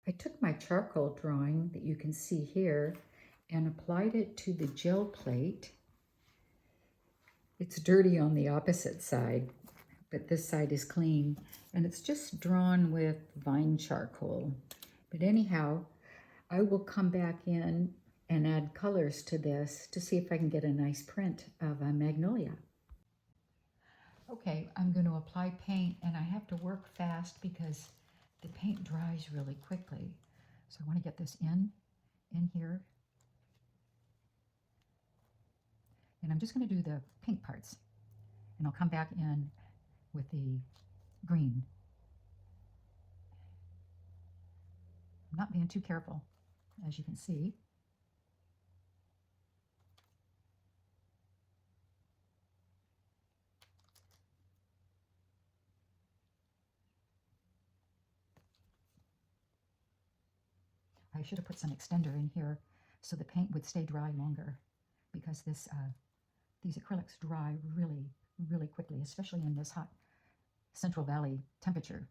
I took my charcoal drawing that you can see here and applied it to the gel plate. It's dirty on the opposite side, but this side is clean, and it's just drawn with vine charcoal. But anyhow, I will come back in and add colors to this to see if I can get a nice print of a magnolia. Okay, I'm going to apply paint, and I have to work fast because the paint dries really quickly. So I want to get this in here. And I'm just going to do the pink parts, and I'll come back in with the green. I'm not being too careful, as you can see. I should have put some extender in here so the paint would stay dry longer, because these acrylics dry really, really quickly, especially in this hot Central Valley temperature.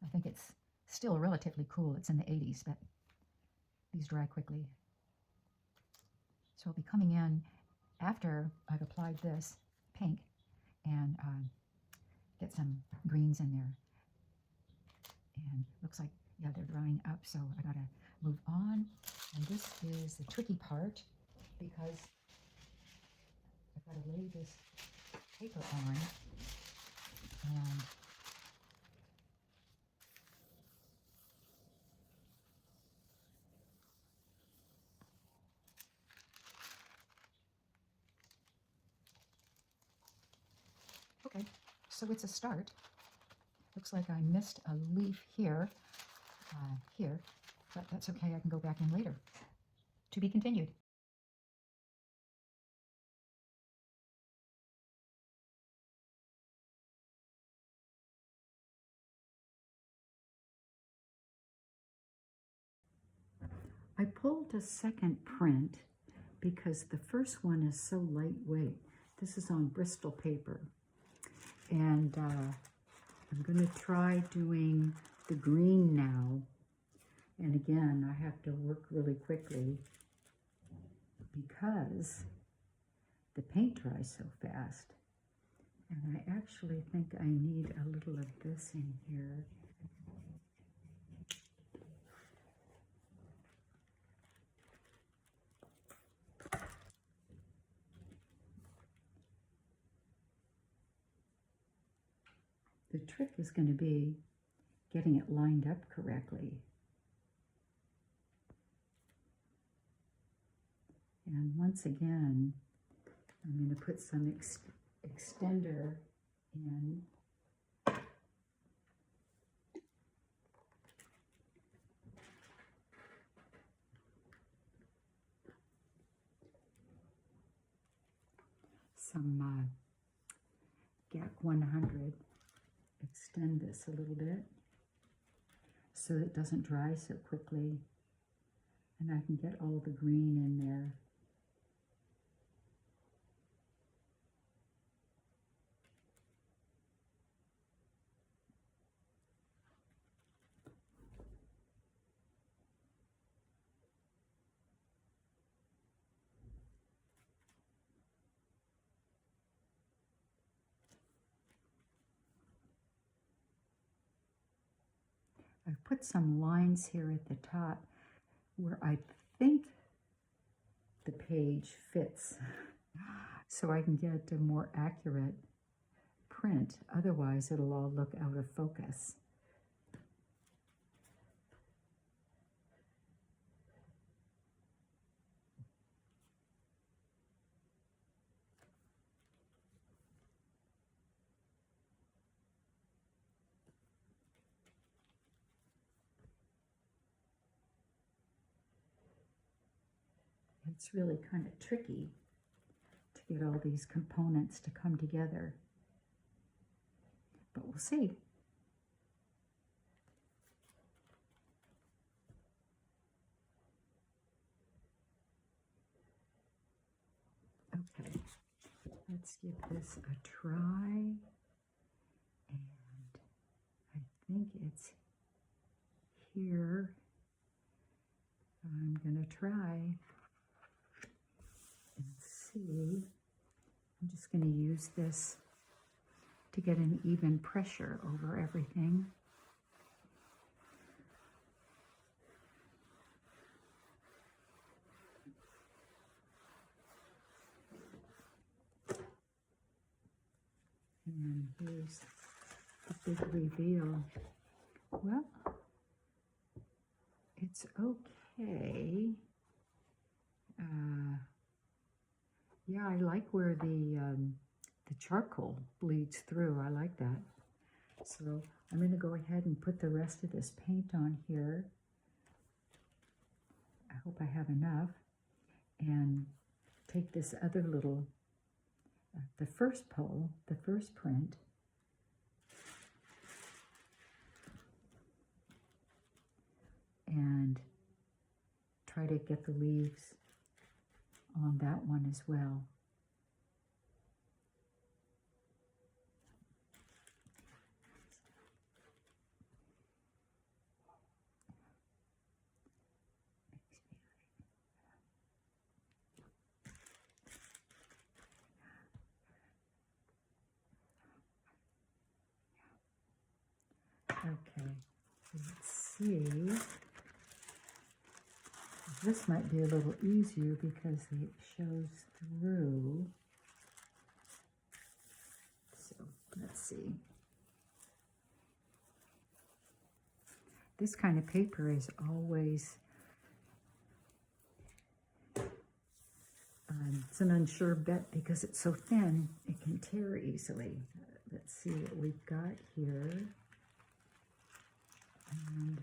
I think it's still relatively cool. It's in the 80s, but these dry quickly. So I'll be coming in after I've applied this pink and get some greens in there. And looks like, yeah, they're drying up, so I gotta move on. And this is the tricky part, because I've got to lay this paper on, and okay, so it's a start. Looks like I missed a leaf here, but that's okay. I can go back in later. To be continued. I pulled a second print because the first one is so lightweight. This is on Bristol paper, and I'm going to try doing the green now. And again, I have to work really quickly because the paint dries so fast. And I actually think I need a little of this in here. The trick is going to be getting it lined up correctly. And once again, I'm going to put some extender in. Some GAC 100. Extend this a little bit so it doesn't dry so quickly, and I can get all the green in there. I've put some lines here at the top where I think the page fits, so I can get a more accurate print. Otherwise, it'll all look out of focus. It's really kind of tricky to get all these components to come together, but we'll see. Okay, let's give this a try, and I think it's here. I'm going to try and see. I'm just going to use this to get an even pressure over everything. And here's the big reveal. Well, it's okay. Yeah, I like where the charcoal bleeds through. I like that. So I'm going to go ahead and put the rest of this paint on here. I hope I have enough. And take this other little, the first pole, the first print, and try to get the leaves on that one as well. Okay, let's see. This might be a little easier because it shows through. So let's see. This kind of paper is always, it's an unsure bet because it's so thin, it can tear easily. Let's see what we've got here. And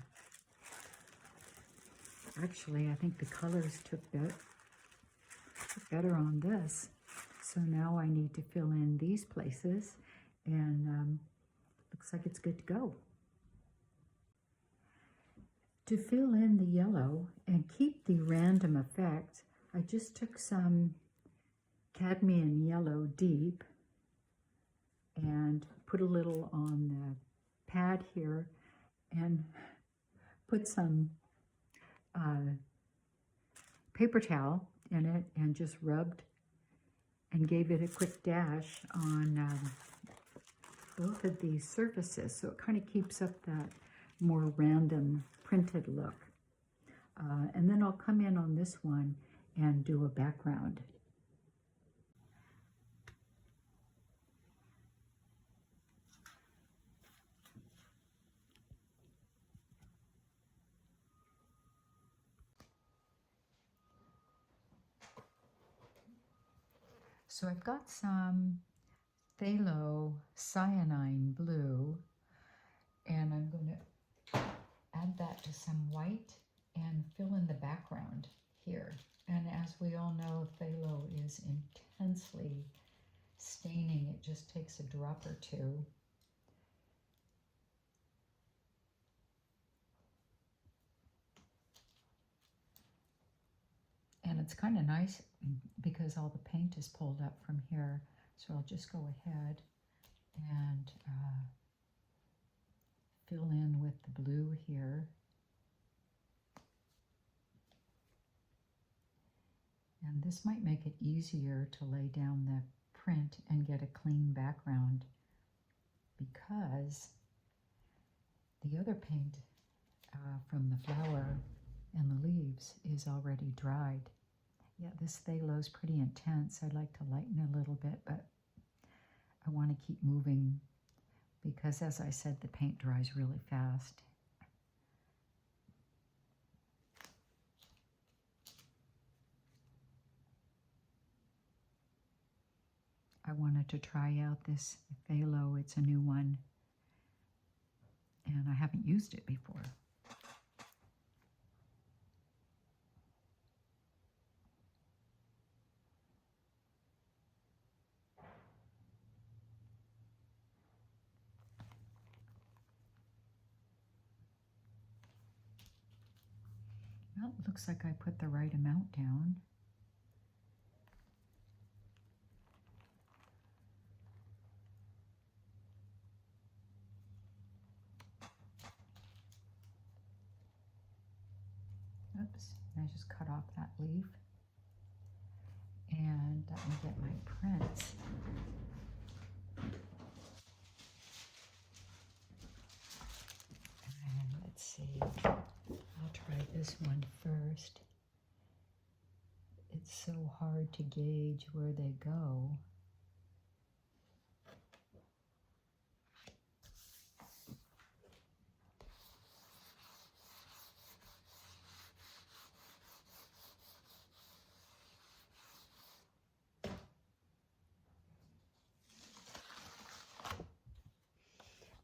actually, I think the colors took better on this. So now I need to fill in these places, and looks like it's good to go. To fill in the yellow and keep the random effect, I just took some cadmium yellow deep and put a little on the pad here and put some paper towel in it and just rubbed and gave it a quick dash on both of these surfaces, so it kind of keeps up that more random printed look. And then I'll come in on this one and do a background. So I've got some phthalo cyanine blue, and I'm going to add that to some white and fill in the background here. And as we all know, phthalo is intensely staining. It just takes a drop or two. And it's kind of nice because all the paint is pulled up from here. So I'll just go ahead and fill in with the blue here. And this might make it easier to lay down the print and get a clean background because the other paint from the flower and the leaves is already dried. Yeah, this phthalo is pretty intense. I'd like to lighten a little bit, but I want to keep moving because, as I said, the paint dries really fast. I wanted to try out this phthalo. It's a new one, and I haven't used it before. Well, it looks like I put the right amount down. Oops, I just cut off that leaf. And let me get my prints. And let's see, I'll try this one first. It's so hard to gauge where they go.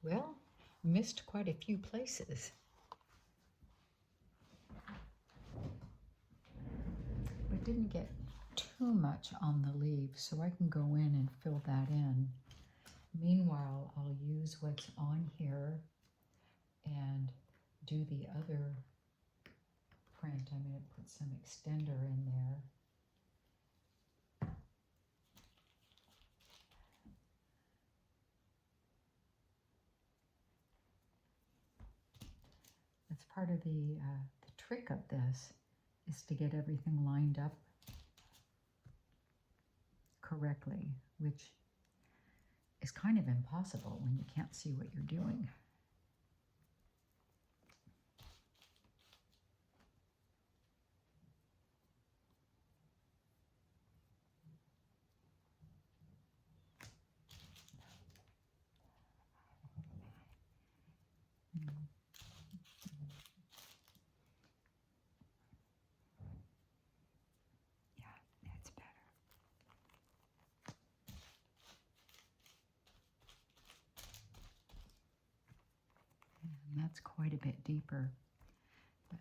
Well, missed quite a few places. But didn't get too much on the leaves, so I can go in and fill that in. Meanwhile, I'll use what's on here and do the other print. I'm going to put some extender in there. That's part of the trick of this, is to get everything lined up correctly, which is kind of impossible when you can't see what you're doing. And that's quite a bit deeper, but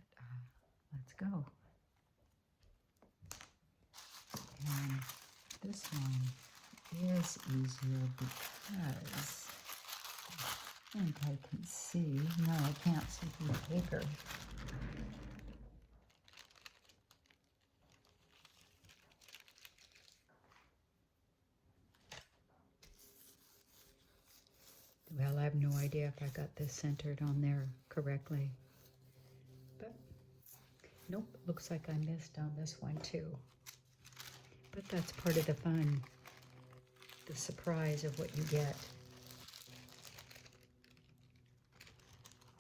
let's go. And this one is easier because I think I can see. No, I can't see through the paper. Well, I have no idea if I got this centered on there correctly. But nope, looks like I missed on this one too. But that's part of the fun, the surprise of what you get.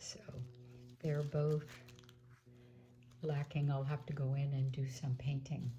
So they're both lacking. I'll have to go in and do some painting.